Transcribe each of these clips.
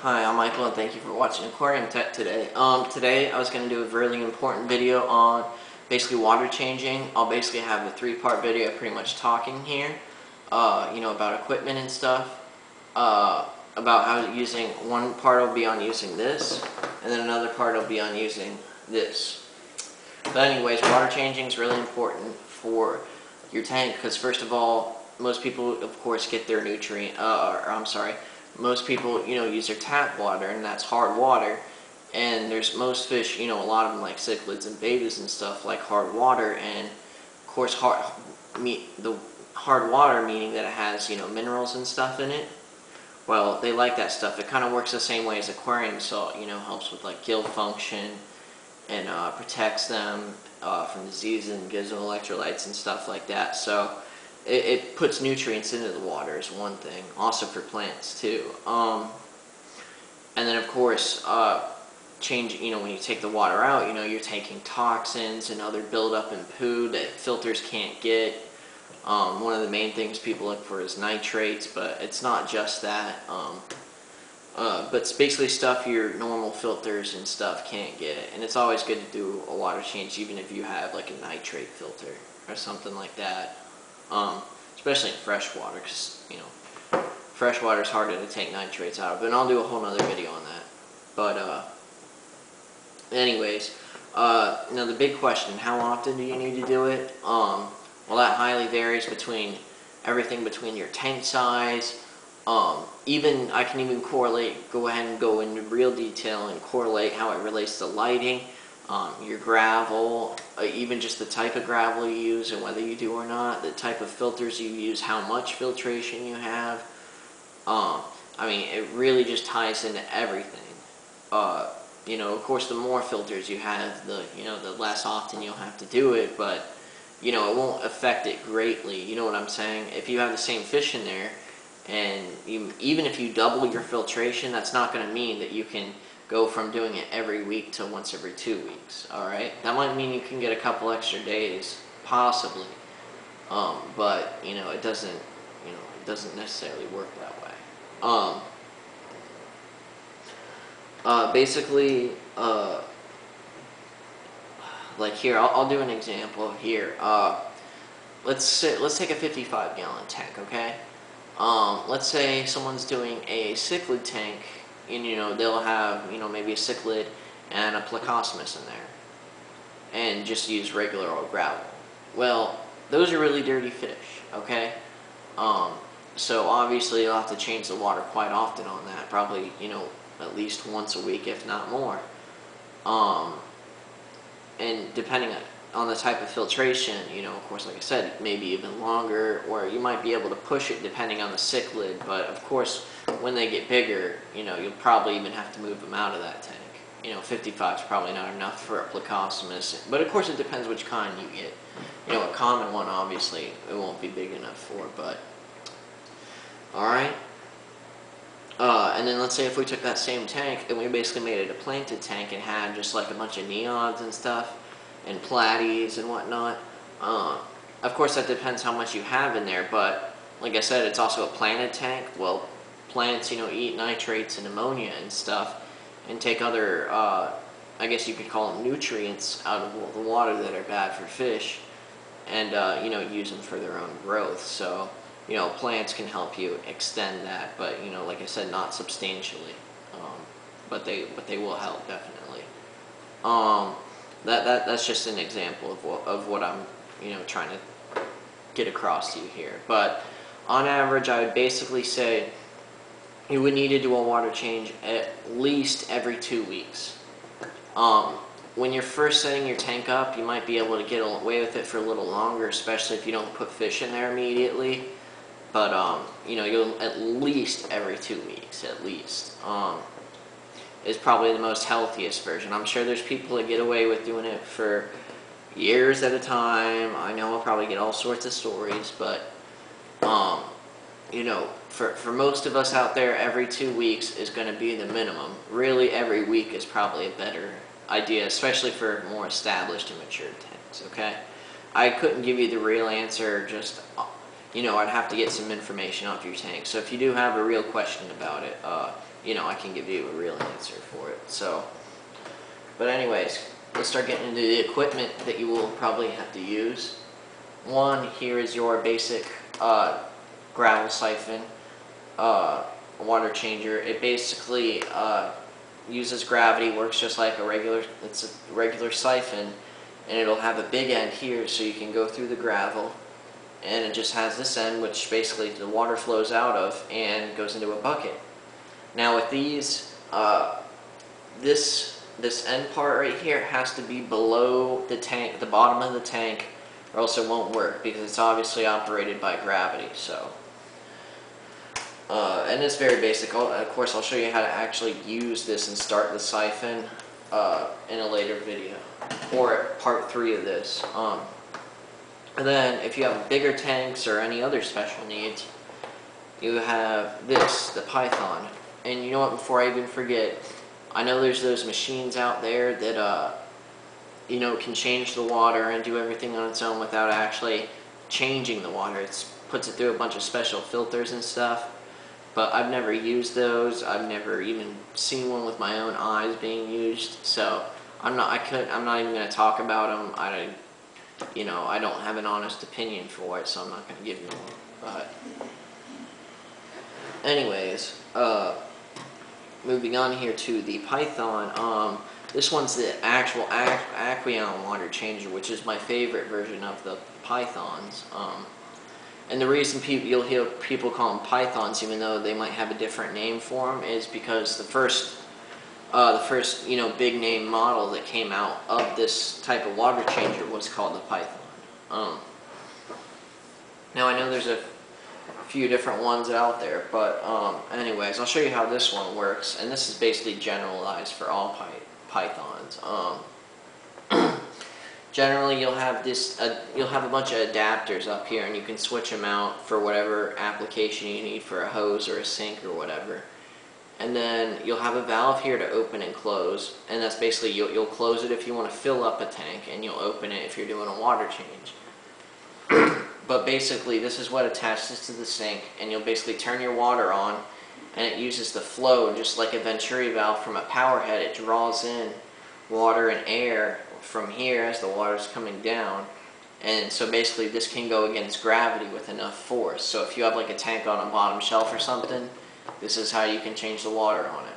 Hi, I'm Michael and thank you for watching Aquarium Tech today. Today I was going to do a really important video on basically water changing. I'll basically have a three-part video pretty much talking here, about equipment and stuff, about how using, one part will be on using this, and then another part will be on using this. But anyways, water changing is really important for your tank because first of all, most people of course get their most people, use their tap water, and that's hard water. And there's most fish, a lot of them like cichlids and betas and stuff like hard water. And of course, the hard water meaning that it has, minerals and stuff in it. Well, they like that stuff. It kind of works the same way as aquarium salt. Helps with like gill function and protects them from disease and gives them electrolytes and stuff like that. So it puts nutrients into the water is one thing, also for plants too. And then of course, when you take the water out, you're taking toxins and other buildup in poo that filters can't get. One of the main things people look for is nitrates, but it's not just that. But it's basically stuff your normal filters and stuff can't get. And it's always good to do a water change even if you have like a nitrate filter or something like that. Especially in fresh water, because fresh water is harder to take nitrates out of. And I'll do a whole nother video on that. But anyways, now the big question: how often do you need to do it? Well, that highly varies between everything between your tank size. I can even correlate. Go ahead and go into real detail and correlate how it relates to lighting. Your gravel, even just the type of gravel you use and whether you do or not, the type of filters you use, how much filtration you have. It really just ties into everything. Of course, the more filters you have, the less often you'll have to do it, but it won't affect it greatly. You know what I'm saying? If you have the same fish in there, and even if you double your filtration, that's not going to mean that you can go from doing it every week to once every 2 weeks. All right, that might mean you can get a couple extra days, possibly, but it doesn't necessarily work that way. Basically, like here, I'll do an example here. Let's take a 55-gallon tank, okay? Let's say someone's doing a cichlid tank, and they'll have maybe a cichlid and a plecostomus in there, and just use regular old gravel. Well, those are really dirty fish, okay? So obviously you'll have to change the water quite often on that, probably at least once a week, if not more. And depending on the type of filtration, of course, like I said, maybe even longer, or you might be able to push it depending on the cichlid, but of course, when they get bigger, you'll probably even have to move them out of that tank. 55 is probably not enough for a plecostomus, but of course it depends which kind you get. A common one, obviously, it won't be big enough for, but, alright. And then let's say if we took that same tank and we basically made it a planted tank and had just like a bunch of neons and stuff, and platies and whatnot. Of course, that depends how much you have in there, but like I said, it's also a planted tank. Well, plants, eat nitrates and ammonia and stuff, and take other, I guess you could call them nutrients out of the water that are bad for fish, and use them for their own growth. So, plants can help you extend that, but like I said, not substantially. But they will help definitely. That's just an example of what I'm trying to get across to you here. But on average, I would basically say you would need to do a water change at least every 2 weeks. When you're first setting your tank up, you might be able to get away with it for a little longer, especially if you don't put fish in there immediately. But you'll at least every 2 weeks, at least. Is probably the most healthiest version. I'm sure there's people that get away with doing it for years at a time. I know I'll probably get all sorts of stories, but for most of us out there, every 2 weeks is going to be the minimum. Really, every week is probably a better idea, especially for more established and mature tanks. Okay, I couldn't give you the real answer just you know, I'd have to get some information off your tank. So if you do have a real question about it, you know, I can give you a real answer for it. So, but anyways, let's start getting into the equipment that you will probably have to use. One, here is your basic gravel siphon water changer. It basically uses gravity, works just like it's a regular siphon, and it'll have a big end here so you can go through the gravel, and it just has this end which basically the water flows out of and goes into a bucket. Now with these, this end part right here has to be below the tank, the bottom of the tank, or else it won't work because it's obviously operated by gravity. So, and it's very basic. Of course, I'll show you how to actually use this and start the siphon in a later video, or part 3 of this. And then, if you have bigger tanks or any other special needs, you have this, the Python. And you know what? Before I even forget, I know there's those machines out there that you know, can change the water and do everything on its own without actually changing the water. It puts it through a bunch of special filters and stuff. But I've never used those. I've never even seen one with my own eyes being used. So I'm not even going to talk about them. You know, I don't have an honest opinion for it, so I'm not going to give you one. But anyways, moving on here to the Python. This one's the actual aqueon water changer, which is my favorite version of the Pythons. And the reason you'll hear people call them Pythons, even though they might have a different name for them, is because the first you know, big name model that came out of this type of water changer was called the Python. Now I know there's a few different ones out there, but anyways, I'll show you how this one works, and this is basically generalized for all Pythons. Generally, you'll have a bunch of adapters up here, and you can switch them out for whatever application you need for a hose or a sink or whatever. And then you'll have a valve here to open and close, and that's basically you'll close it if you want to fill up a tank, and you'll open it if you're doing a water change. But basically, this is what attaches to the sink, and you'll basically turn your water on, and it uses the flow, just like a Venturi valve from a power head. It draws in water and air from here as the water's coming down, and so basically this can go against gravity with enough force. So if you have like a tank on a bottom shelf or something, this is how you can change the water on it.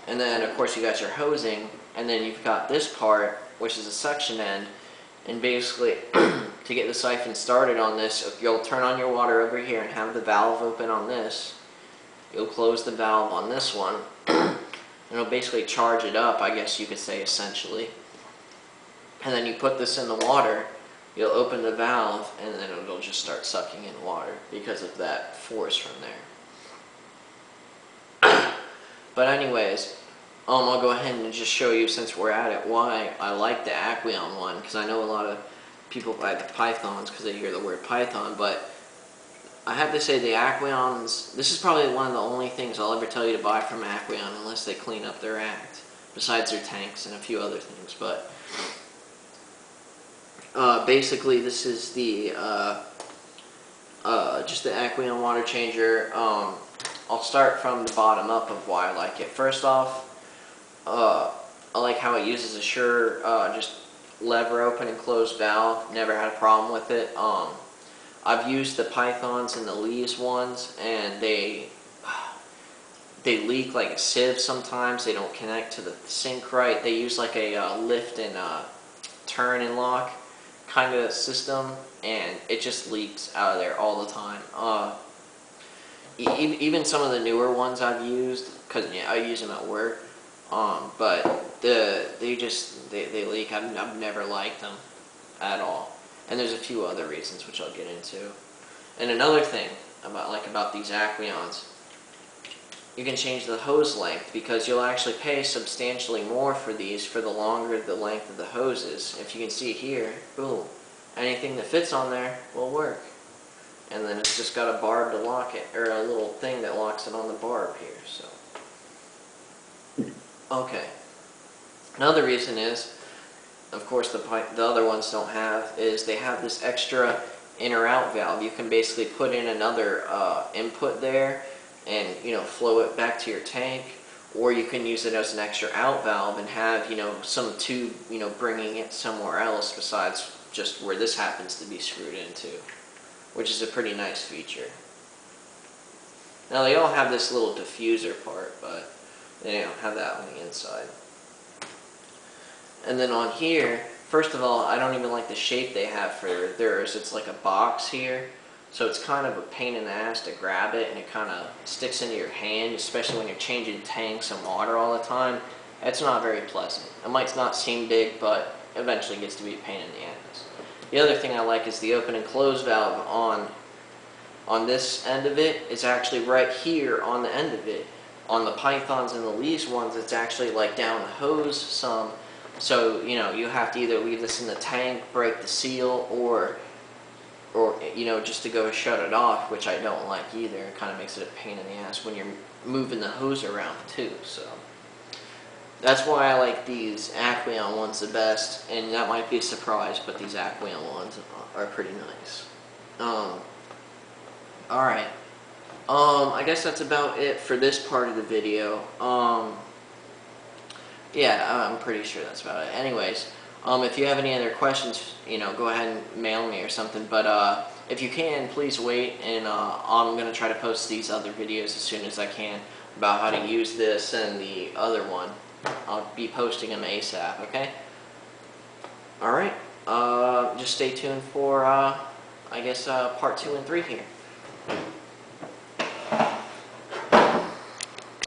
And then of course you got your hosing, and then you've got this part, which is a suction end. And basically, to get the siphon started on this, you'll turn on your water over here and have the valve open on this. You'll close the valve on this one, and it'll basically charge it up, I guess you could say, essentially. And then you put this in the water, you'll open the valve, and then it'll just start sucking in water because of that force from there. But anyways, I'll go ahead and just show you, since we're at it, why I like the aqueon one, because I know a lot of people buy the Pythons because they hear the word Python, but I have to say the aqueons, this is probably one of the only things I'll ever tell you to buy from Aqueon unless they clean up their act, besides their tanks and a few other things. But basically this is the just the Aqueon water changer. I'll start from the bottom up of why I like it. First off, I like how it uses a sure just lever open and close valve. Never had a problem with it. I've used the Pythons and the Lee's ones, and they leak like a sieve sometimes. They don't connect to the sink right. They use like a lift and turn and lock kind of system, and it just leaks out of there all the time. Even some of the newer ones I've used, because yeah, I use them at work, but they leak. I've never liked them at all. And there's a few other reasons which I'll get into. And another thing about these Aqueons, you can change the hose length, because you'll actually pay substantially more for these for the longer the length of the hose is. If you can see here, boom, anything that fits on there will work. And then it's just got a barb to lock it, or a little thing that locks it on the barb here. So, okay. Another reason is, of course the other ones don't have, is they have this extra in or out valve. You can basically put in another input there and, you know, flow it back to your tank, or you can use it as an extra out valve and have, you know, some tube, you know, bringing it somewhere else besides just where this happens to be screwed into, which is a pretty nice feature. Now they all have this little diffuser part, but they don't have that on the inside. And then on here, first of all, I don't even like the shape they have for theirs. It's like a box here, so it's kind of a pain in the ass to grab it, and it kind of sticks into your hand, especially when you're changing tanks and water all the time. It's not very pleasant. It might not seem big, but eventually gets to be a pain in the ass. The other thing I like is the open and close valve on this end of it is actually right here on the end of it. On the pythons and the leaves ones, it's actually like down the hose some. So, you know, you have to either leave this in the tank, break the seal, or you know, just to go shut it off, which I don't like either. It kind of makes it a pain in the ass when you're moving the hose around too. So that's why I like these Aqueon ones the best, and that might be a surprise, but these Aqueon ones are pretty nice. Alright. I guess that's about it for this part of the video. Yeah, I'm pretty sure that's about it. Anyways, if you have any other questions, you know, go ahead and mail me or something. But if you can, please wait, and I'm going to try to post these other videos as soon as I can about how to use this and the other one. I'll be posting them ASAP, okay? Alright, just stay tuned for, I guess, part 2 and 3 here.